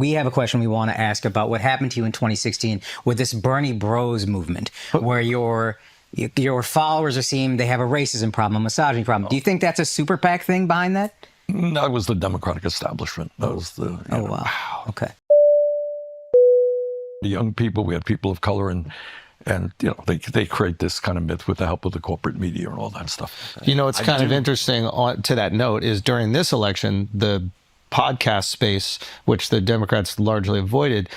we have a question we want to ask about what happened to you in 2016 with this Bernie Bros movement, where your followers are seeing they have a racism problem, a misogyny problem. Do you think that's a super PAC thing behind that? That was the Democratic establishment. That was the... Oh, wow. Okay. The young people, we had people of color, and they create this kind of myth with the help of the corporate media and all that stuff. You know, it's kind of interesting to that note is during this election, the podcast space, which the Democrats largely avoided,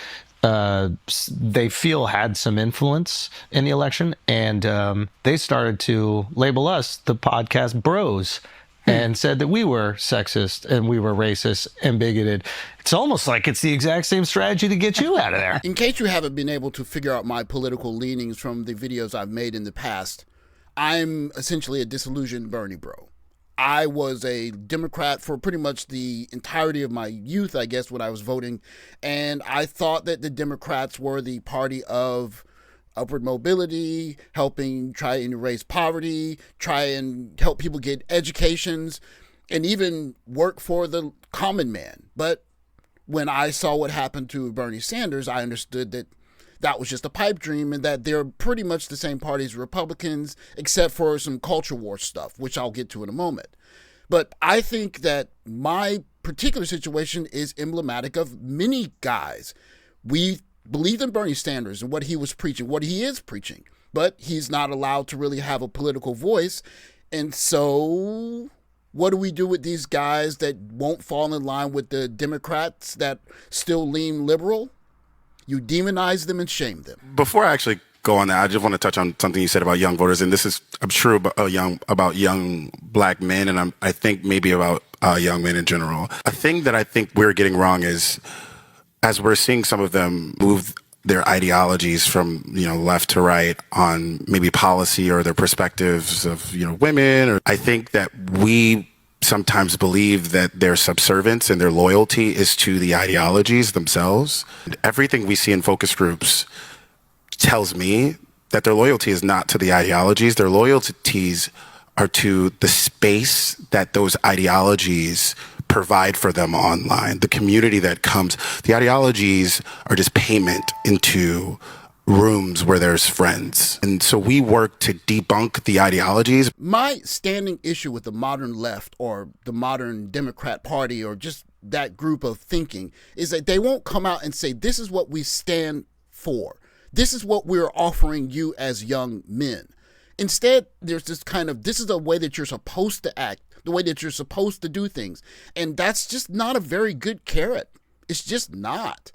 they feel had some influence in the election, and they started to label us the podcast bros and said that we were sexist and we were racist and bigoted. It's almost like it's the exact same strategy to get you out of there. In case you haven't been able to figure out my political leanings from the videos I've made in the past, I'm essentially a disillusioned Bernie bro. I was a Democrat for pretty much the entirety of my youth, I guess, when I was voting. And I thought that the Democrats were the party of upward mobility, helping try and erase poverty, try and help people get educations, and even work for the common man. But when I saw what happened to Bernie Sanders, I understood that that was just a pipe dream and that they're pretty much the same party as Republicans, except for some culture war stuff, which I'll get to in a moment. But I think that my particular situation is emblematic of many guys. We believed in Bernie Sanders and what he was preaching, what he is preaching, but he's not allowed to really have a political voice. And so what do we do with these guys that won't fall in line with the Democrats that still lean liberal? You demonize them and shame them. Before I actually go on that, I just want to touch on something you said about young voters, and this is, I'm sure, about young black men, and I think maybe about young men in general. A thing that I think we're getting wrong is, as we're seeing some of them move their ideologies from, left to right on maybe policy or their perspectives of, women, or I think that we sometimes believe that their subservience and their loyalty is to the ideologies themselves. Everything we see in focus groups tells me that their loyalty is not to the ideologies. Their loyalties are to the space that those ideologies provide for them online, the community that comes. The ideologies are just payment into rooms where there's friends. And so we work to debunk the ideologies. My standing issue with the modern left or the modern Democrat Party or just that group of thinking is that they won't come out and say, this is what we stand for. This is what we're offering you as young men. Instead, there's this kind of, this is the way that you're supposed to act, the way that you're supposed to do things. And that's just not a very good carrot. It's just not.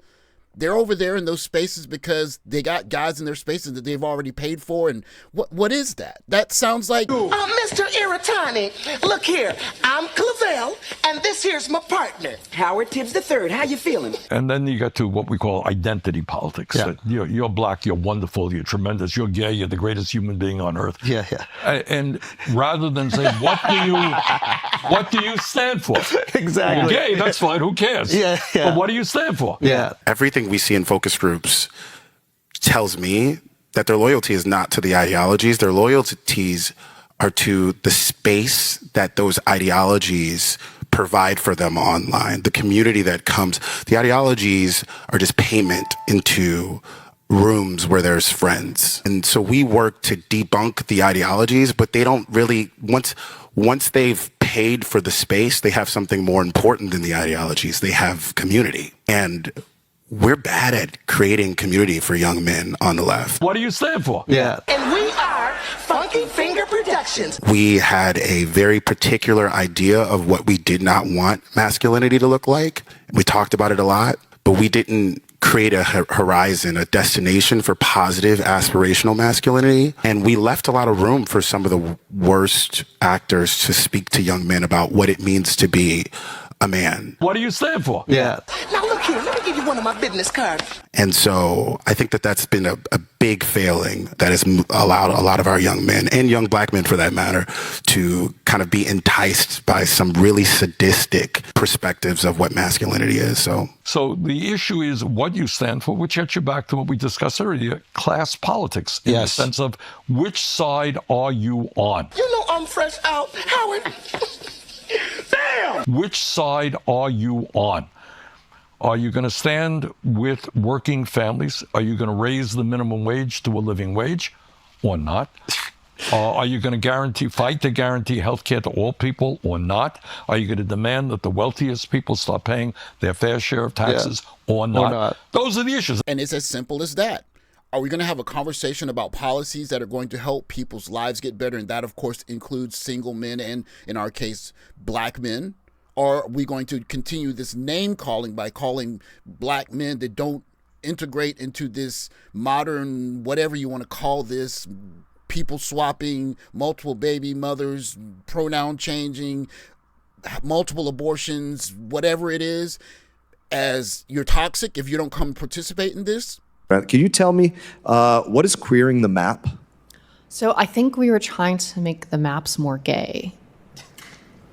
They're over there in those spaces because they got guys in their spaces that they've already paid for. And what is that? That sounds like... Mr. Iritani, look here. I'm Clavel, and this here's my partner, Howard Tibbs III. How you feeling? And then you get to what we call identity politics. Yeah. That you're black, you're wonderful, you're tremendous, you're gay, you're the greatest human being on earth. Yeah. And rather than say, what do you stand for? Exactly. You're gay, that's fine, who cares? Yeah. But what do you stand for? Yeah. Everything we see in focus groups tells me that their loyalty is not to the ideologies. Their loyalties are to the space that those ideologies provide for them online, the community that comes. The ideologies are just payment into rooms where there's friends. And so we work to debunk the ideologies, but they don't really, once they've paid for the space, they have something more important than the ideologies. They have community. And we're bad at creating community for young men on the left. What do you stand for? Yeah. And we are Funky Finger Productions. We had a very particular idea of what we did not want masculinity to look like. We talked about it a lot, but we didn't create a horizon, a destination for positive aspirational masculinity. And we left a lot of room for some of the worst actors to speak to young men about what it means to be a man. What do you stand for? Yeah. Now look here, let me give you one of my business cards. And so I think that that's been a big failing that has allowed a lot of our young men, and young black men for that matter, to kind of be enticed by some really sadistic perspectives of what masculinity is. So the issue is what you stand for, which gets you back to what we discussed earlier, class politics, in the sense of which side are you on? You know I'm fresh out, Howard. Damn! Which side are you on? Are you going to stand with working families? Are you going to raise the minimum wage to a living wage or not? Are you going to fight to guarantee health care to all people or not? Are you going to demand that the wealthiest people start paying their fair share of taxes or not? Those are the issues. And it's as simple as that. Are we going to have a conversation about policies that are going to help people's lives get better? And that, of course, includes single men and, in our case, black men. Or are we going to continue this name calling by calling black men that don't integrate into this modern, whatever you want to call this, people swapping, multiple baby mothers, pronoun changing, multiple abortions, whatever it is, as you're toxic if you don't come participate in this? Can you tell me what is queering the map? So I think we were trying to make the maps more gay.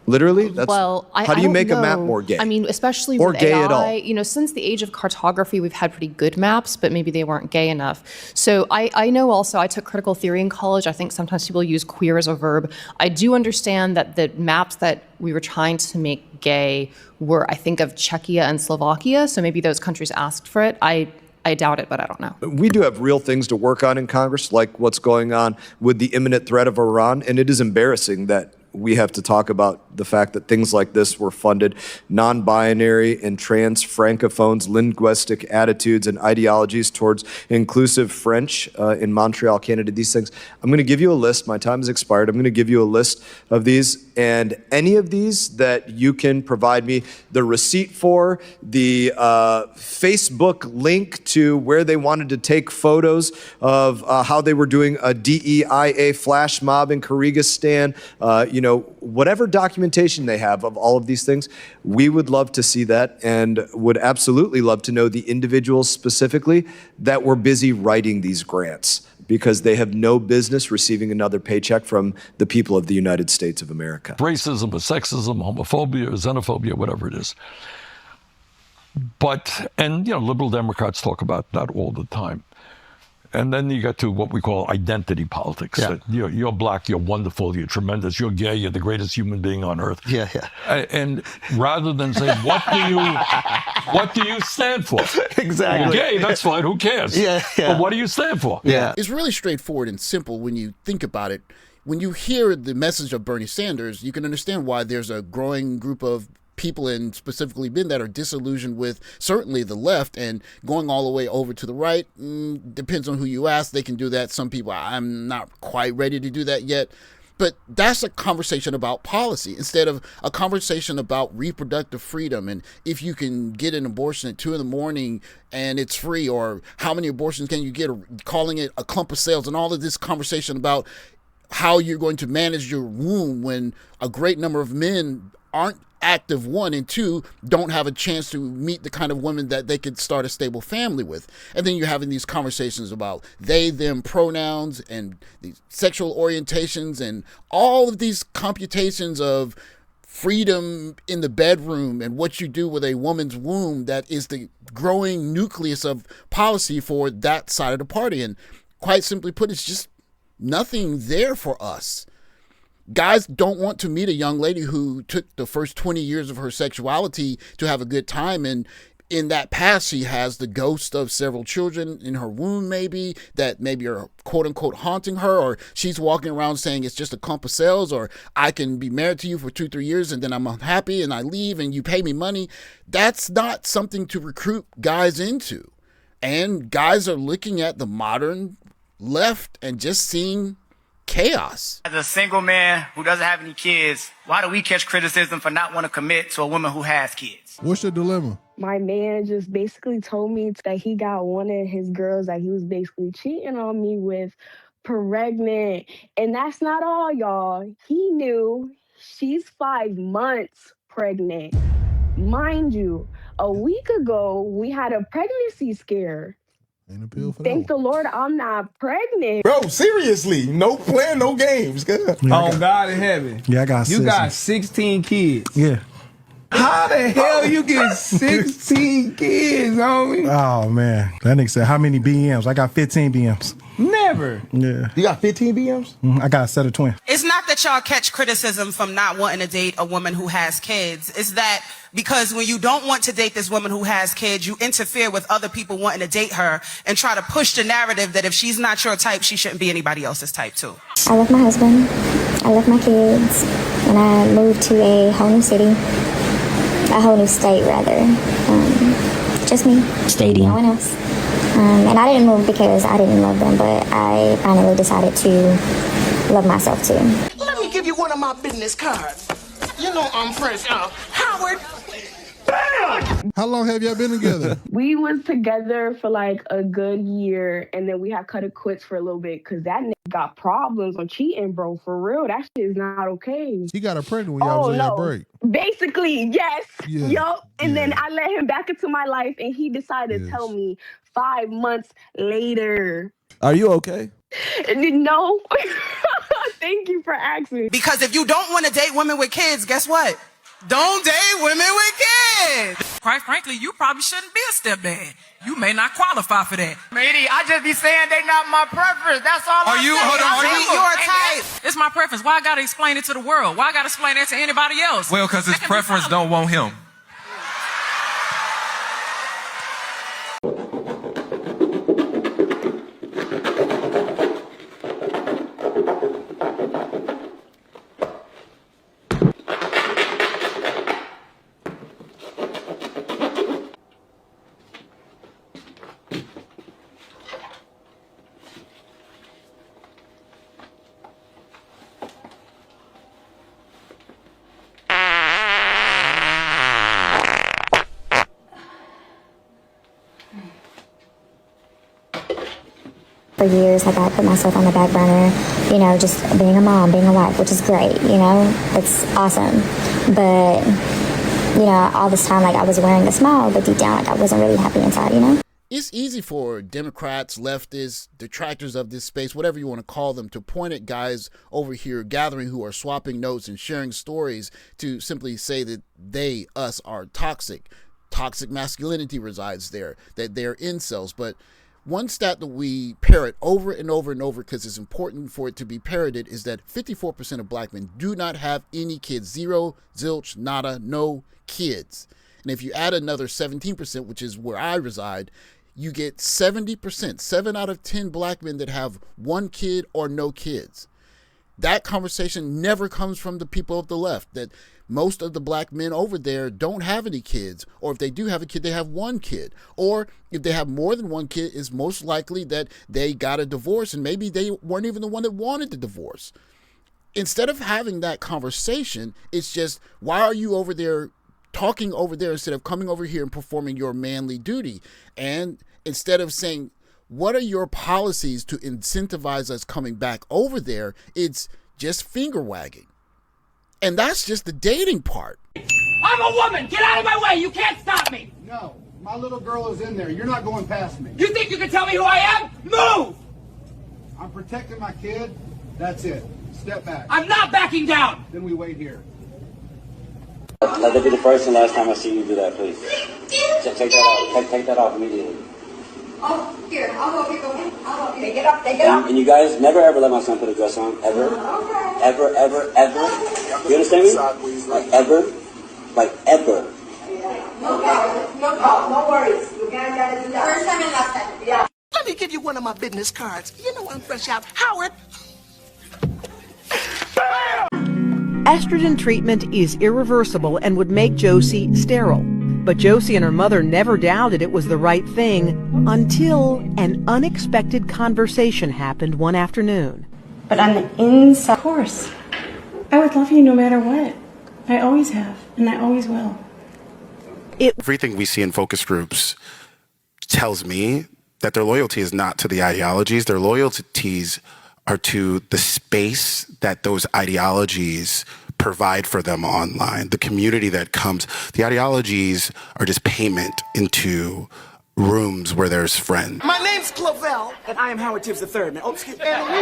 Literally? How do you make a map more gay? I mean, especially or with gay AI, at all? you know, since the age of cartography, we've had pretty good maps, but maybe they weren't gay enough. So I know also, I took critical theory in college. I think sometimes people use queer as a verb. I do understand that the maps that we were trying to make gay were, I think, of Czechia and Slovakia. So maybe those countries asked for it. I doubt it, but I don't know. We do have real things to work on in Congress, like what's going on with the imminent threat of Iran. And it is embarrassing that we have to talk about the fact that things like this were funded. Non-binary and trans francophones, linguistic attitudes and ideologies towards inclusive French in Montreal, Canada, these things. I'm going to give you a list. My time has expired. I'm going to give you a list of these. And any of these that you can provide me the receipt for, the Facebook link to where they wanted to take photos of how they were doing a DEIA flash mob in Kyrgyzstan, whatever documentation they have of all of these things, we would love to see that and would absolutely love to know the individuals specifically that were busy writing these grants, because they have no business receiving another paycheck from the people of the United States of America. Racism or sexism, homophobia or xenophobia, whatever it is. And liberal Democrats talk about that all the time. And then you get to what we call identity politics. Yeah. That you're black, you're wonderful, you're tremendous, you're gay, you're the greatest human being on earth. Yeah. And rather than say, what do you stand for? Exactly. You're gay, that's fine, who cares? Yeah. But what do you stand for? Yeah. It's really straightforward and simple when you think about it. When you hear the message of Bernie Sanders, you can understand why there's a growing group of people, and specifically men, that are disillusioned with certainly the left and going all the way over to the right. Depends on who you ask. They can do that. Some people, I'm not quite ready to do that yet. But that's a conversation about policy instead of a conversation about reproductive freedom and if you can get an abortion at 2 a.m. and it's free, or how many abortions can you get, or calling it a clump of cells, and all of this conversation about how you're going to manage your womb when a great number of men aren't active, 1, and 2, don't have a chance to meet the kind of women that they could start a stable family with. And then you're having these conversations about they, them pronouns and these sexual orientations and all of these computations of freedom in the bedroom and what you do with a woman's womb that is the growing nucleus of policy for that side of the party. And quite simply put, it's just nothing there for us. Guys don't want to meet a young lady who took the first 20 years of her sexuality to have a good time, and in that past she has the ghost of several children in her womb maybe that maybe are quote-unquote haunting her, or she's walking around saying it's just a clump of cells, or I can be married to you for 2-3 years and then I'm unhappy and I leave and you pay me money. That's not something to recruit guys into. And guys are looking at the modern left and just seeing chaos. As a single man who doesn't have any kids, why do we catch criticism for not want to commit to a woman who has kids? What's your dilemma? My man just basically told me that he got one of his girls that he was basically cheating on me with pregnant. And that's not all, y'all. He knew she's 5 months pregnant. Mind you, a week ago, we had a pregnancy scare. Ain't a pill for Thank the Lord I'm not pregnant. Bro, seriously, no plan, no games. Good. On God in heaven. Yeah, I got You got 16 kids. Yeah. How the hell you get 16 kids, homie? Oh, man. That nigga said, how many BMs? I got 15 BMs. Never. Yeah. You got 15 BMs? I got a set of twins. It's not that y'all catch criticism from not wanting to date a woman who has kids. It's that Because when you don't want to date this woman who has kids, you interfere with other people wanting to date her and try to push the narrative that if she's not your type, she shouldn't be anybody else's type too. I love my husband, I love my kids, and I moved to a whole new city, a whole new state rather. Just me. Stadium. No one else. And I didn't move because I didn't love them, but I finally decided to love myself too. Let me give you one of my business cards. You know I'm French, Howard. Bam! How long have y'all been together? We was together for like a good year, and then we had cut it quits for a little bit because that nigga got problems on cheating, bro. For real, that shit is not okay. She got her pregnant when y'all was on y'all break. Basically, yes. Yeah. Yup. And then I let him back into my life, and he decided to tell me 5 months later. Are you okay? No. Thank you for asking. Because if you don't want to date women with kids, guess what? Don't date women with kids. Quite frankly, you probably shouldn't be a stepdad. You may not qualify for that. Matey, I just be saying they not my preference. That's all I'm saying. Your type. It's my preference. Why I gotta explain it to the world? Why I gotta explain that to anybody else? Well, because his preference don't want him. For years, like I put myself on the back burner, you know, just being a mom, being a wife, which is great, you know, it's awesome. But, you know, all this time, like I was wearing a smile, but deep down, like I wasn't really happy inside, you know? It's easy for Democrats, leftists, detractors of this space, whatever you want to call them, to point at guys over here gathering who are swapping notes and sharing stories to simply say that they, us, are toxic. Toxic masculinity resides there, that they're incels. But one stat that we parrot over and over and over because it's important for it to be parroted is that 54% of black men do not have any kids. Zero, zilch, nada, no kids. And if you add another 17%, which is where I reside, you get 70%, 7 out of 10 black men that have one kid or no kids. That conversation never comes from the people of the left, that most of the black men over there don't have any kids, or if they do have a kid, they have one kid, or if they have more than one kid, it's most likely that they got a divorce and maybe they weren't even the one that wanted the divorce. Instead of having that conversation, it's just, why are you over there talking over there instead of coming over here and performing your manly duty? And instead of saying, what are your policies to incentivize us coming back over there, it's just finger wagging. And that's just the dating part. I'm a woman. Get out of my way. You can't stop me. No, my little girl is in there. You're not going past me. You think you can tell me who I am? Move! I'm protecting my kid. That's it. Step back. I'm not backing down. Then we wait here. Let that be the first and last time I see you do that, please. Take that off. Take that off immediately. Oh, here, I'll help you go in. I'll help you. Take it up, take it up. And you guys never ever let my son put a dress on, ever. Okay. Ever. You understand me? Like ever. Like ever. No worries. You gotta do that. First time and last time. Yeah. Let me give you one of my business cards. You know I'm fresh out. Howard. Estrogen treatment is irreversible and would make Josie sterile. But Josie and her mother never doubted it was the right thing until an unexpected conversation happened one afternoon. But on the inside, of course, I would love you no matter what. I always have, and I always will. Everything we see in focus groups tells me that their loyalty is not to the ideologies. Their loyalties are to the space that those ideologies provide for them online, the community that comes. The ideologies are just payment into rooms where there's friends. My name's Clavel, and I am Howard Tibbs III, man. Oh, excuse me. And we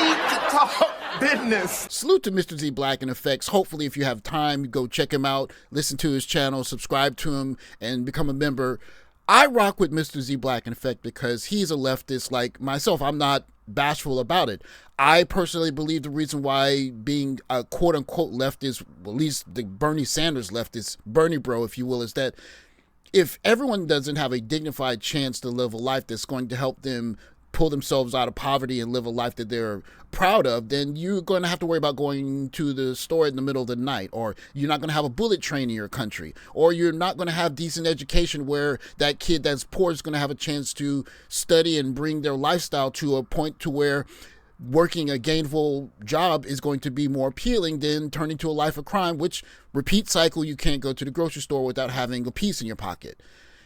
need to talk business. Salute to Mr. Z Black in Effects. Hopefully, if you have time, go check him out, listen to his channel, subscribe to him, and become a member. I rock with Mr. Z Black in Effect because he's a leftist like myself. I'm not bashful about it. I personally believe the reason why being a quote unquote leftist, well, at least the Bernie Sanders leftist, Bernie bro, if you will, is that if everyone doesn't have a dignified chance to live a life that's going to help them pull themselves out of poverty and live a life that they're proud of, then you're going to have to worry about going to the store in the middle of the night, or you're not going to have a bullet train in your country, or you're not going to have decent education where that kid that's poor is going to have a chance to study and bring their lifestyle to a point to where working a gainful job is going to be more appealing than turning to a life of crime, which repeat cycle, you can't go to the grocery store without having a piece in your pocket.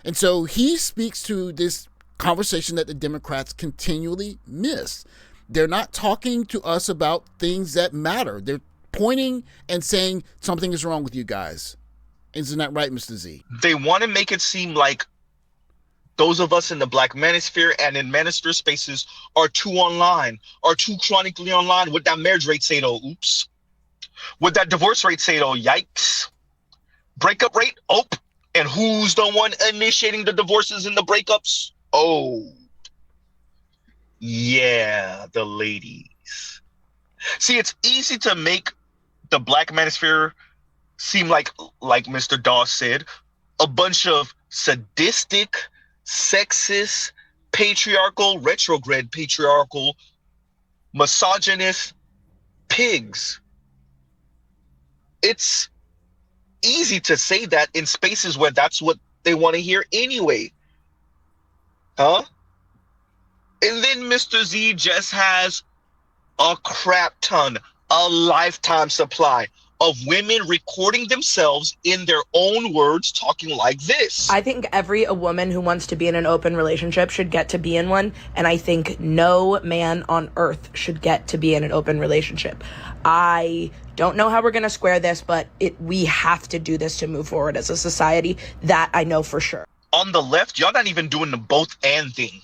And so he speaks to this conversation that the Democrats continually miss. They're not talking to us about things that matter. They're pointing and saying something is wrong with you guys. Isn't that right, Mr. Z? They want to make it seem like those of us in the Black Manosphere and in Manosphere spaces are too online, are too chronically online. What that marriage rate say though? Oops. What that divorce rate say though? Yikes. Breakup rate? Oh. And who's the one initiating the divorces and the breakups? Oh. Yeah, the ladies. See, it's easy to make the Black Manosphere seem like Mr. Dawes said, a bunch of sadistic, sexist, patriarchal, retrograde patriarchal, misogynist pigs. It's easy to say that in spaces where that's what they want to hear anyway. Huh? And then Mr. Z just has a crap ton, a lifetime supply of women recording themselves in their own words talking like this. I think every woman who wants to be in an open relationship should get to be in one, and I think no man on earth should get to be in an open relationship. I don't know how we're going to square this, but we have to do this to move forward as a society. That I know for sure. On the left, y'all not even doing the both and thing.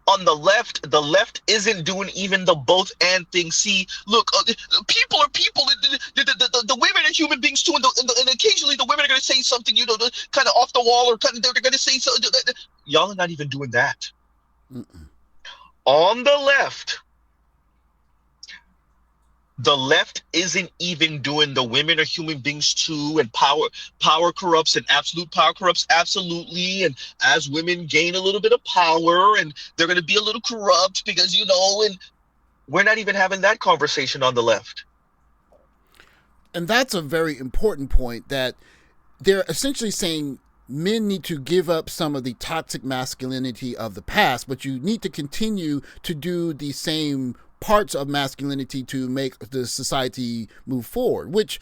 On the left isn't doing even the both and thing. See, look, people are people. The women are human beings too, and occasionally the women are going to say something, kind of off the wall, or they're going to say something. Y'all are not even doing that. Mm-mm. On the left isn't even doing the women are human beings too, and power corrupts, and absolute power corrupts absolutely, and as women gain a little bit of power and they're going to be a little corrupt because and we're not even having that conversation on the left. And that's a very important point, that they're essentially saying men need to give up some of the toxic masculinity of the past, but you need to continue to do the same parts of masculinity to make the society move forward, which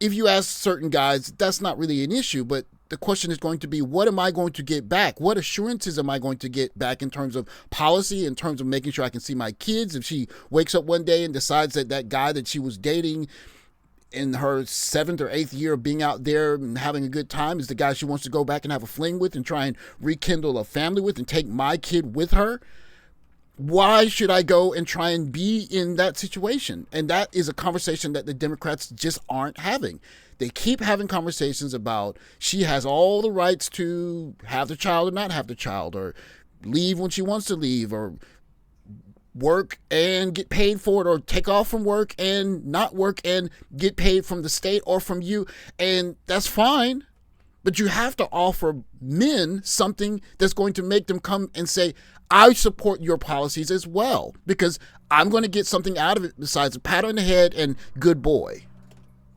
if you ask certain guys, that's not really an issue. But the question is going to be, what am I going to get back? What assurances am I going to get back in terms of policy, in terms of making sure I can see my kids? If she wakes up one day and decides that that guy that she was dating in her 7th or 8th year of being out there and having a good time is the guy she wants to go back and have a fling with and try and rekindle a family with and take my kid with her, why should I go and try and be in that situation? And that is a conversation that the Democrats just aren't having. They keep having conversations about she has all the rights to have the child or not have the child, or leave when she wants to leave, or work and get paid for it, or take off from work and not work and get paid from the state or from you. And that's fine. But you have to offer men something that's going to make them come and say, I support your policies as well, because I'm going to get something out of it besides a pat on the head and good boy.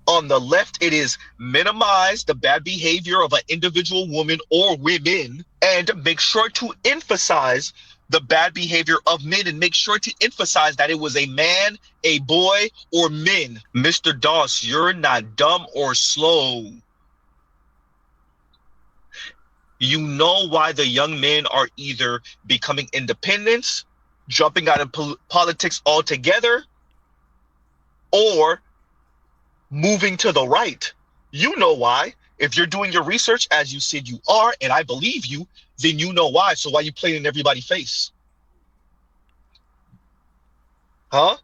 On the left, it is minimize the bad behavior of an individual woman or women and make sure to emphasize the bad behavior of men, and make sure to emphasize that it was a man, a boy, or men. Mr. Dawes, you're not dumb or slow. You know why the young men are either becoming independents, jumping out of politics altogether, or moving to the right. You know why. If you're doing your research as you said you are, and I believe you, then you know why. So why are you playing in everybody's face? Huh?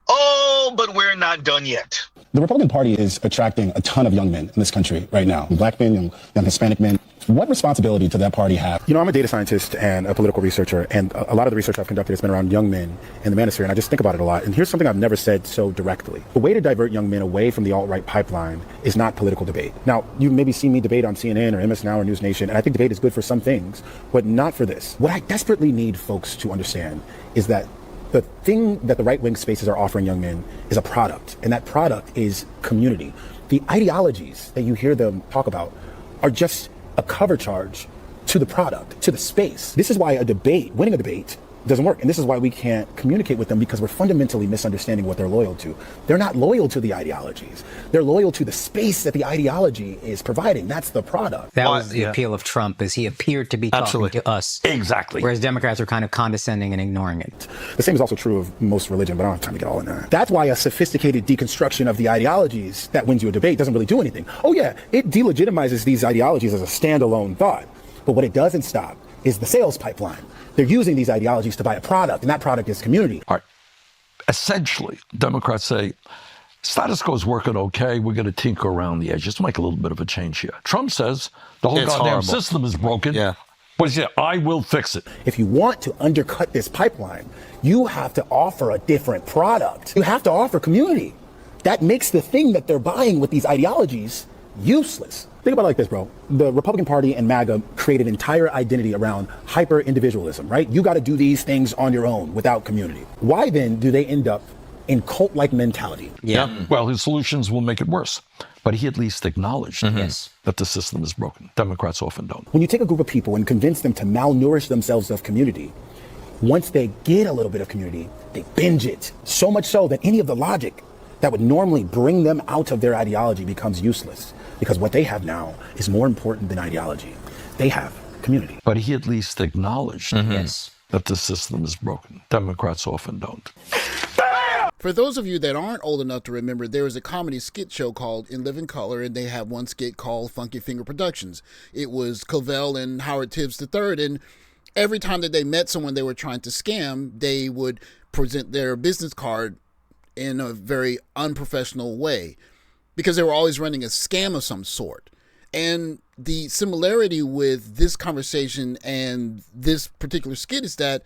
Oh, but we're not done yet. The Republican Party is attracting a ton of young men in this country right now. Black men, young Hispanic men. What responsibility does that party have? You know, I'm a data scientist and a political researcher, and a lot of the research I've conducted has been around young men in the Manosphere, and I just think about it a lot. And here's something I've never said so directly. The way to divert young men away from the alt-right pipeline is not political debate. Now, you maybe see me debate on CNN or MS Now or News Nation, and I think debate is good for some things, but not for this. What I desperately need folks to understand is that the thing that the right-wing spaces are offering young men is a product, and that product is community. The ideologies that you hear them talk about are just a cover charge to the product, to the space. This is why winning a debate, doesn't work. And this is why we can't communicate with them, because we're fundamentally misunderstanding what they're loyal to. They're not loyal to the ideologies. They're loyal to the space that the ideology is providing. That's the product. That was the appeal of Trump, is he appeared to be talking to us. Exactly. Whereas Democrats are kind of condescending and ignoring it. The same is also true of most religion, but I don't have time to get all in there. That's why a sophisticated deconstruction of the ideologies that wins you a debate doesn't really do anything. Oh yeah, it delegitimizes these ideologies as a standalone thought. But what it doesn't stop is the sales pipeline. They're using these ideologies to buy a product, and that product is community. All right. Essentially, Democrats say, status quo is working okay. We're going to tinker around the edges, make a little bit of a change here. Trump says the whole goddamn system is broken. Yeah. What does he say? I will fix it. If you want to undercut this pipeline, you have to offer a different product. You have to offer community. That makes the thing that they're buying with these ideologies useless. Think about it like this, bro. The Republican Party and MAGA created an entire identity around hyper-individualism, right? You got to do these things on your own without community. Why then do they end up in cult-like mentality? Yeah. Well, his solutions will make it worse. But he at least acknowledged that the system is broken. Democrats often don't. When you take a group of people and convince them to malnourish themselves of community, once they get a little bit of community, they binge it. So much so that any of the logic that would normally bring them out of their ideology becomes useless. Because what they have now is more important than ideology. They have community. But he at least acknowledged that the system is broken. Democrats often don't. For those of you that aren't old enough to remember, there was a comedy skit show called In Living Color, and they had one skit called Funky Finger Productions. It was Covell and Howard Tibbs III, and every time that they met someone they were trying to scam, they would present their business card in a very unprofessional way, because they were always running a scam of some sort. And the similarity with this conversation and this particular skit is that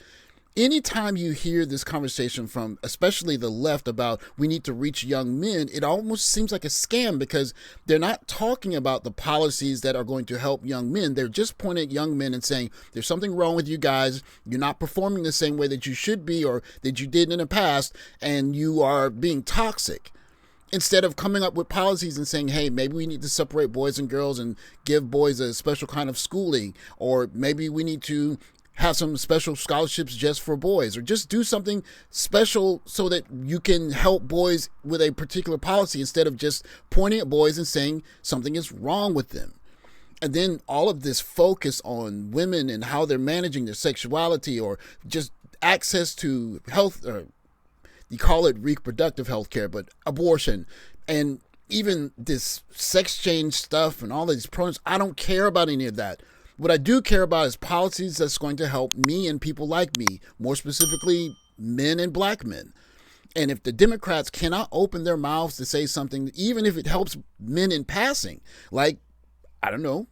anytime you hear this conversation from especially the left about we need to reach young men, it almost seems like a scam, because they're not talking about the policies that are going to help young men. They're just pointing at young men and saying, there's something wrong with you guys. You're not performing the same way that you should be or that you did in the past, and you are being toxic. Instead of coming up with policies and saying, hey, maybe we need to separate boys and girls and give boys a special kind of schooling, or maybe we need to have some special scholarships just for boys, or just do something special so that you can help boys with a particular policy, instead of just pointing at boys and saying something is wrong with them. And then all of this focus on women and how they're managing their sexuality, or just access to health, or you call it reproductive health care, but abortion, and even this sex change stuff and all of these pronouns. I don't care about any of that. What I do care about is policies that's going to help me and people like me, more specifically men and black men. And if the Democrats cannot open their mouths to say something, even if it helps men in passing, like, I don't know,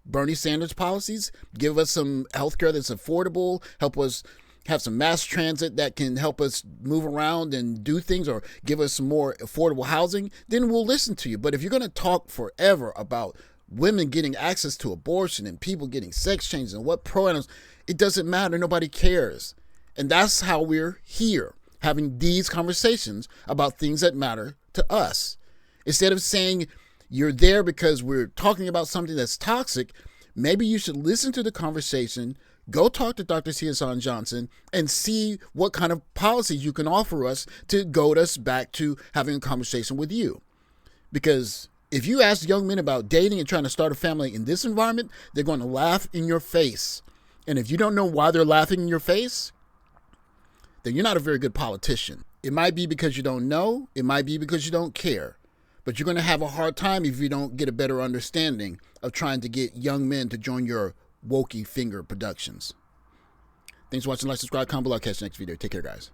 Bernie Sanders policies, give us some healthcare that's affordable, help us have some mass transit that can help us move around and do things, or give us some more affordable housing, then we'll listen to you. But if you're going to talk forever about women getting access to abortion and people getting sex changes and what pronouns, it doesn't matter. Nobody cares. And that's how we're here, having these conversations about things that matter to us. Instead of saying you're there because we're talking about something that's toxic, maybe you should listen to the conversation, go talk to Dr. Siasan Johnson, and see what kind of policies you can offer us to goad us back to having a conversation with you. Because if you ask young men about dating and trying to start a family in this environment, they're going to laugh in your face. And if you don't know why they're laughing in your face, then you're not a very good politician. It might be because you don't know. It might be because you don't care. But you're going to have a hard time if you don't get a better understanding of trying to get young men to join your wokey finger productions. Thanks for watching. Like, subscribe, comment below. I'll catch you next video. Take care, guys.